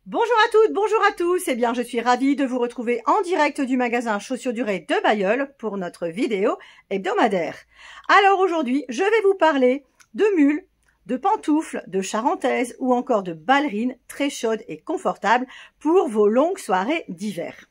Bonjour à toutes, bonjour à tous. Eh bien, je suis ravie de vous retrouver en direct du magasin Chaussures Durées de Bailleul pour notre vidéo hebdomadaire. Alors aujourd'hui, je vais vous parler de mules, de pantoufles, de charentaises ou encore de ballerines très chaudes et confortables pour vos longues soirées d'hiver.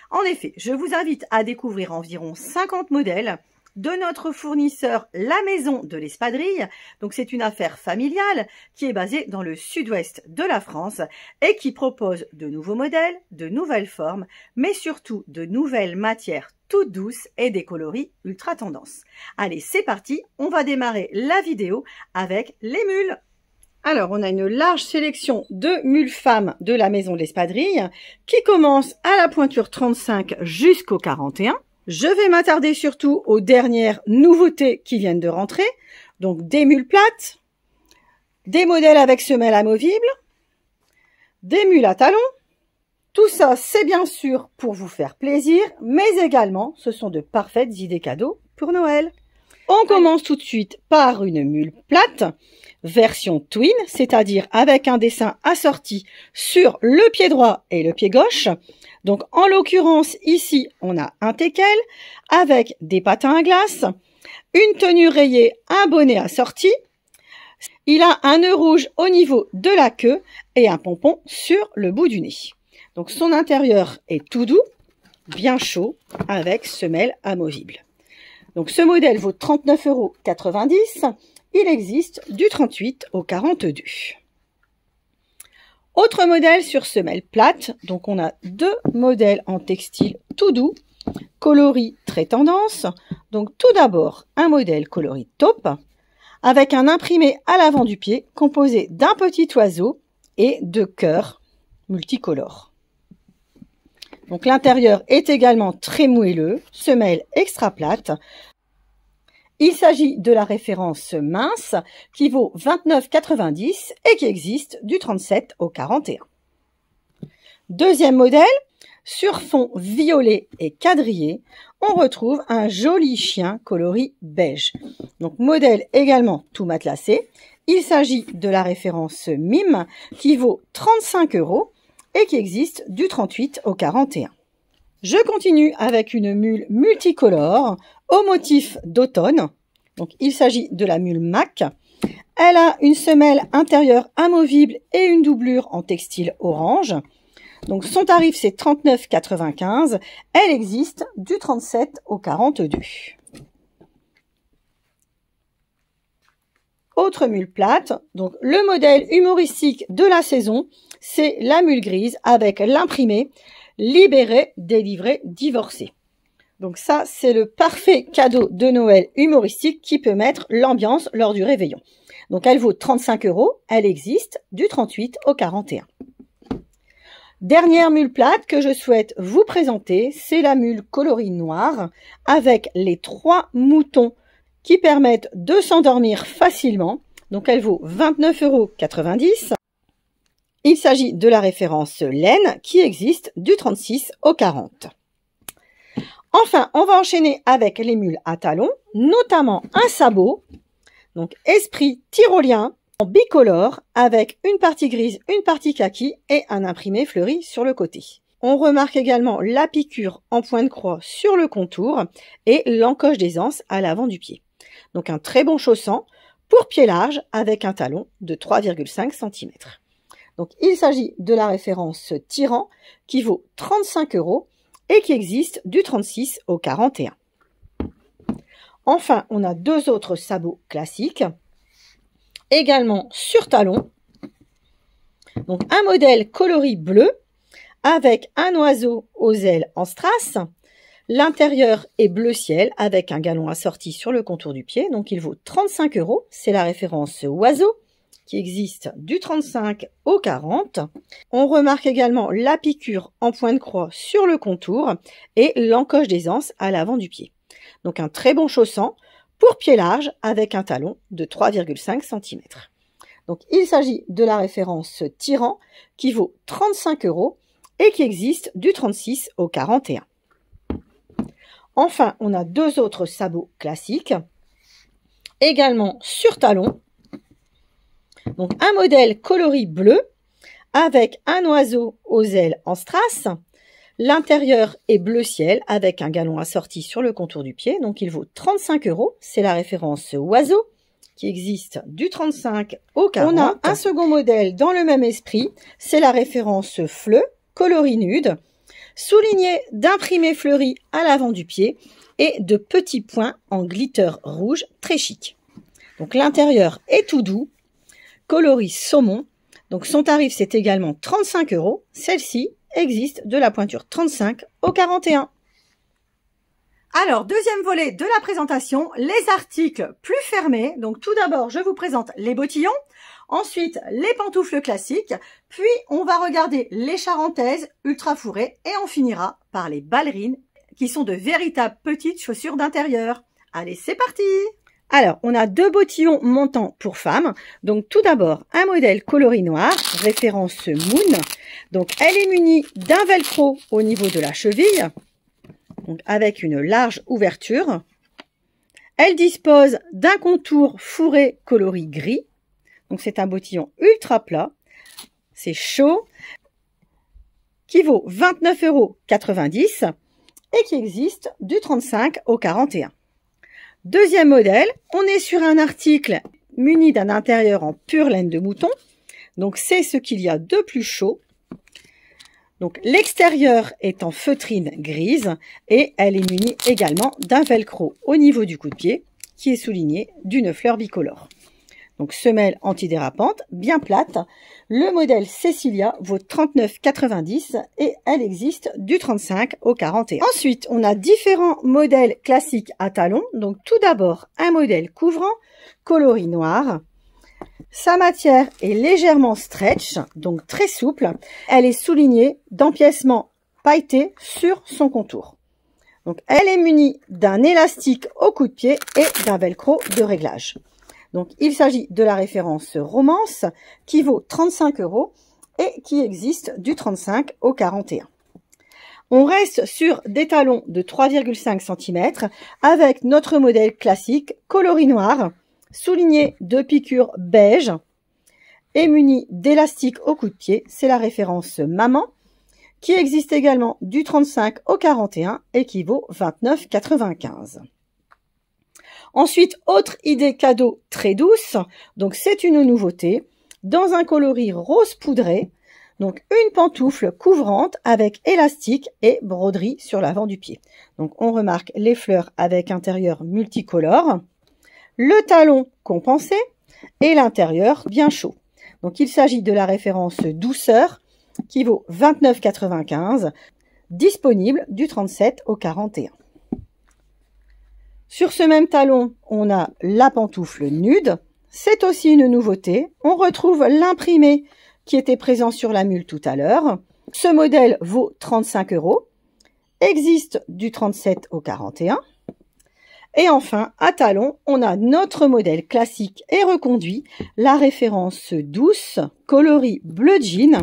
En effet, je vous invite à découvrir environ 50 modèles de notre fournisseur La Maison de l'Espadrille. Donc c'est une affaire familiale qui est basée dans le sud-ouest de la France et qui propose de nouveaux modèles, de nouvelles formes, mais surtout de nouvelles matières toutes douces et des coloris ultra tendance. Allez, c'est parti, on va démarrer la vidéo avec les mules. Alors, on a une large sélection de mules femmes de La Maison de l'Espadrille qui commence à la pointure 35 jusqu'au 41. Je vais m'attarder surtout aux dernières nouveautés qui viennent de rentrer. Donc, des mules plates, des modèles avec semelles amovibles, des mules à talons. Tout ça, c'est bien sûr pour vous faire plaisir, mais également, ce sont de parfaites idées cadeaux pour Noël. On commence tout de suite par une mule plate, version twin, c'est-à-dire avec un dessin assorti sur le pied droit et le pied gauche. Donc, en l'occurrence, ici, on a un teckel avec des patins à glace, une tenue rayée, un bonnet assorti. Il a un nœud rouge au niveau de la queue et un pompon sur le bout du nez. Donc, son intérieur est tout doux, bien chaud, avec semelle amovible. Donc, ce modèle vaut 39,90 €. Il existe du 38 au 42. Autre modèle sur semelle plate, donc on a deux modèles en textile tout doux, coloris très tendance. Donc tout d'abord un modèle coloris taupe, avec un imprimé à l'avant du pied composé d'un petit oiseau et de cœurs multicolores. Donc l'intérieur est également très moelleux, semelle extra plate. Il s'agit de la référence mince qui vaut 29,90 € et qui existe du 37 au 41. Deuxième modèle, sur fond violet et quadrillé, on retrouve un joli chien coloris beige. Donc modèle également tout matelassé. Il s'agit de la référence Mime qui vaut 35 € et qui existe du 38 au 41. Je continue avec une mule multicolore au motif d'automne. Donc, il s'agit de la mule Mac. Elle a une semelle intérieure amovible et une doublure en textile orange. Donc, son tarif, c'est 39,95 €. Elle existe du 37 au 42. Autre mule plate. Donc, le modèle humoristique de la saison, c'est la mule grise avec l'imprimé libéré, délivré, divorcé. Donc ça, c'est le parfait cadeau de Noël humoristique qui peut mettre l'ambiance lors du réveillon. Donc elle vaut 35 €, elle existe du 38 au 41. Dernière mule plate que je souhaite vous présenter, c'est la mule coloris noire avec les 3 moutons qui permettent de s'endormir facilement. Donc elle vaut 29,90 €. Il s'agit de la référence laine qui existe du 36 au 40. Enfin, on va enchaîner avec les mules à talons, notamment un sabot, donc esprit tyrolien en bicolore avec une partie grise, une partie kaki et un imprimé fleuri sur le côté. On remarque également la piqûre en point de croix sur le contour et l'encoche des anses à l'avant du pied. Donc un très bon chaussant pour pied large avec un talon de 3,5 cm. Donc, il s'agit de la référence Tyran qui vaut 35 € et qui existe du 36 au 41. Enfin, on a deux autres sabots classiques, également sur talon. Donc, un modèle coloris bleu avec un oiseau aux ailes en strass. L'intérieur est bleu ciel avec un galon assorti sur le contour et du pied. Donc, il vaut 35 €. C'est la référence oiseau qui existe du 35 au 40. On remarque également la piqûre en point de croix sur le contour et l'encoche des anses à l'avant du pied. Donc un très bon chaussant pour pied large avec un talon de 3,5 cm. Donc il s'agit de la référence Tyran qui vaut 35 € et qui existe du 36 au 41. Enfin, on a deux autres sabots classiques, également sur talon. Donc un modèle coloris bleu avec un oiseau aux ailes en strass. L'intérieur est bleu ciel avec un galon assorti sur le contour du pied. Donc il vaut 35 €. C'est la référence oiseau qui existe du 35 au 40. On a un second modèle dans le même esprit. C'est la référence fleu, coloris nude, souligné d'imprimés fleuris à l'avant du pied et de petits points en glitter rouge très chic. Donc l'intérieur est tout doux, coloris saumon. Donc son tarif c'est également 35 €. Celle-ci existe de la pointure 35 au 41. Alors, deuxième volet de la présentation, les articles plus fermés. Donc tout d'abord, je vous présente les bottillons, ensuite les pantoufles classiques, puis on va regarder les charentaises ultra fourrées et on finira par les ballerines qui sont de véritables petites chaussures d'intérieur. Allez, c'est parti! Alors, on a deux bottillons montants pour femmes. Donc, tout d'abord, un modèle coloris noir, référence Moon. Donc, elle est munie d'un velcro au niveau de la cheville, donc avec une large ouverture. Elle dispose d'un contour fourré coloris gris. Donc, c'est un bottillon ultra plat. C'est chaud, qui vaut 29,90 € et qui existe du 35 au 41. Deuxième modèle, on est sur un article muni d'un intérieur en pure laine de mouton. Donc, c'est ce qu'il y a de plus chaud. Donc, l'extérieur est en feutrine grise et elle est munie également d'un velcro au niveau du coup de pied qui est souligné d'une fleur bicolore. Donc, semelle antidérapante, bien plate. Le modèle Cecilia vaut 39,90 € et elle existe du 35 au 41. Ensuite, on a différents modèles classiques à talons. Donc, tout d'abord, un modèle couvrant, coloris noir. Sa matière est légèrement stretch, donc très souple. Elle est soulignée d'empiècements pailletés sur son contour. Donc, elle est munie d'un élastique au coup de pied et d'un velcro de réglage. Donc, il s'agit de la référence Romance qui vaut 35 € et qui existe du 35 au 41. On reste sur des talons de 3,5 cm avec notre modèle classique coloris noir, souligné de piqûres beige et muni d'élastique au coup de pied. C'est la référence Maman qui existe également du 35 au 41 et qui vaut 29,95 €. Ensuite, autre idée cadeau très douce, donc c'est une nouveauté, dans un coloris rose poudré, donc une pantoufle couvrante avec élastique et broderie sur l'avant du pied. Donc on remarque les fleurs avec intérieur multicolore, le talon compensé et l'intérieur bien chaud. Donc il s'agit de la référence Douceur qui vaut 29,95 €, disponible du 37 au 41. Sur ce même talon, on a la pantoufle nude. C'est aussi une nouveauté. On retrouve l'imprimé qui était présent sur la mule tout à l'heure. Ce modèle vaut 35 €, existe du 37 au 41. Et enfin, à talon, on a notre modèle classique et reconduit, la référence Douce, coloris bleu jean,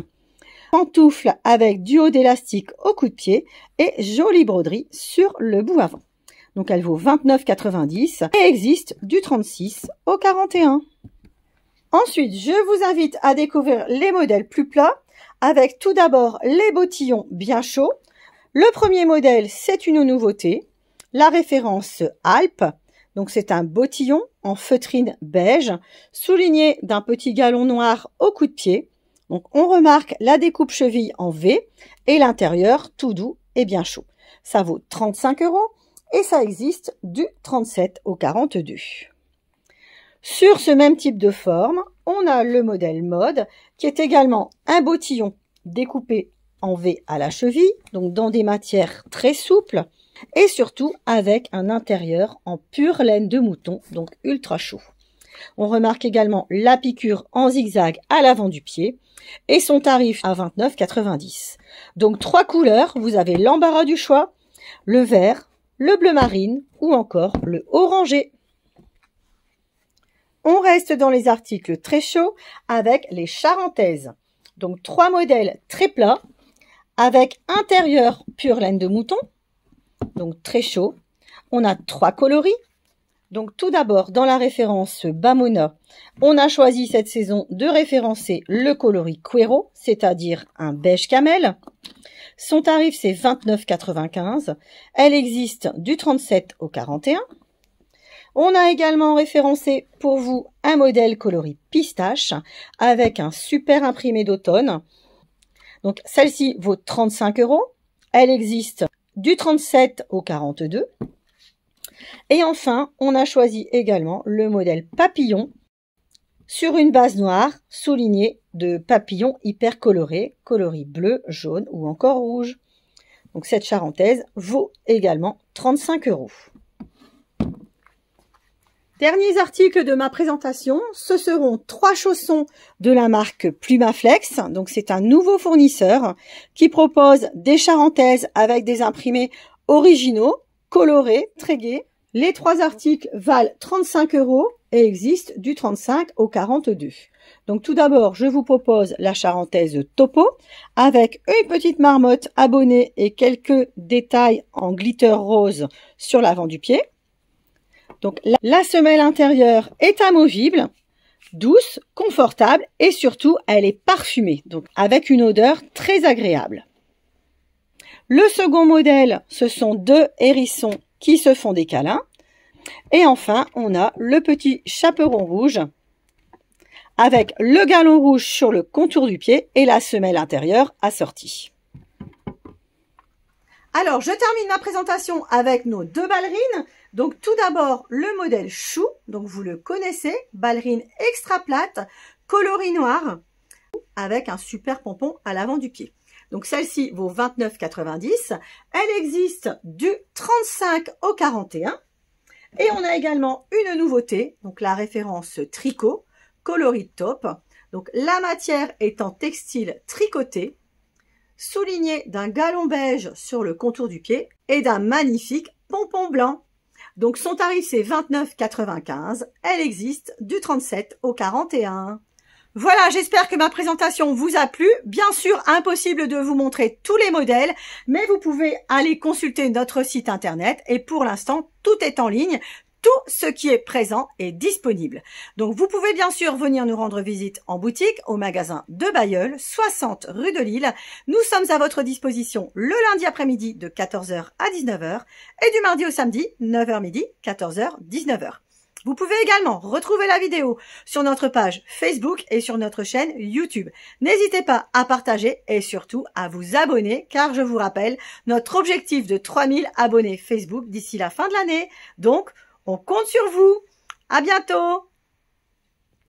pantoufle avec duo d'élastique au coup de pied et jolie broderie sur le bout avant. Donc, elle vaut 29,90 € et existe du 36 au 41. Ensuite, je vous invite à découvrir les modèles plus plats avec tout d'abord les bottillons bien chauds. Le premier modèle, c'est une nouveauté, la référence Alpes. Donc, c'est un bottillon en feutrine beige souligné d'un petit galon noir au coup de pied. Donc, on remarque la découpe cheville en V et l'intérieur tout doux et bien chaud. Ça vaut 35 € et ça existe du 37 au 42. Sur ce même type de forme, on a le modèle mode qui est également un bottillon découpé en V à la cheville, donc dans des matières très souples et surtout avec un intérieur en pure laine de mouton, donc ultra chaud. On remarque également la piqûre en zigzag à l'avant du pied et son tarif à 29,90 €. Donc 3 couleurs, vous avez l'embarras du choix, le vert, le bleu marine ou encore le orangé. On reste dans les articles très chauds avec les charentaises. Donc 3 modèles très plats avec intérieur pure laine de mouton, donc très chaud. On a 3 coloris, Donc tout d'abord, dans la référence Bamona, on a choisi cette saison de référencer le coloris Quero, c'est-à-dire un beige camel. Son tarif, c'est 29,95 €. Elle existe du 37 au 41. On a également référencé pour vous un modèle coloris pistache avec un super imprimé d'automne. Donc celle-ci vaut 35 €. Elle existe du 37 au 42. Et enfin, on a choisi également le modèle papillon sur une base noire soulignée de papillons hyper colorés, coloris bleu, jaune ou encore rouge. Donc cette charentaise vaut également 35 €. Derniers articles de ma présentation, ce seront 3 chaussons de la marque Plumaflex. Donc c'est un nouveau fournisseur qui propose des charentaises avec des imprimés originaux, colorés, très gais. Les 3 articles valent 35 € et existent du 35 au 42. Donc tout d'abord, je vous propose la charentaise Topo avec une petite marmotte abonnée et quelques détails en glitter rose sur l'avant du pied. Donc la semelle intérieure est amovible, douce, confortable et surtout elle est parfumée, donc avec une odeur très agréable. Le second modèle, ce sont 2 hérissons qui se font des câlins. Et enfin, on a le petit chaperon rouge avec le galon rouge sur le contour du pied et la semelle intérieure assortie. Alors, je termine ma présentation avec nos 2 ballerines. Donc, tout d'abord, le modèle chou. Donc, vous le connaissez, ballerine extra plate, coloris noir, avec un super pompon à l'avant du pied. Donc, celle-ci vaut 29,90 €. Elle existe du 35 au 41. Et on a également une nouveauté, donc la référence tricot, coloris top. Donc, la matière est en textile tricoté, souligné d'un galon beige sur le contour du pied et d'un magnifique pompon blanc. Donc son tarif c'est 29,95 €. Elle existe du 37 au 41. Voilà, j'espère que ma présentation vous a plu. Bien sûr, impossible de vous montrer tous les modèles, mais vous pouvez aller consulter notre site internet et pour l'instant, tout est en ligne. Tout ce qui est présent est disponible. Donc, vous pouvez bien sûr venir nous rendre visite en boutique au magasin de Bailleul, 60 rue de Lille. Nous sommes à votre disposition le lundi après-midi de 14 h à 19 h et du mardi au samedi, 9 h midi, 14 h, 19 h. Vous pouvez également retrouver la vidéo sur notre page Facebook et sur notre chaîne YouTube. N'hésitez pas à partager et surtout à vous abonner car je vous rappelle notre objectif de 3000 abonnés Facebook d'ici la fin de l'année. Donc, on compte sur vous. À bientôt!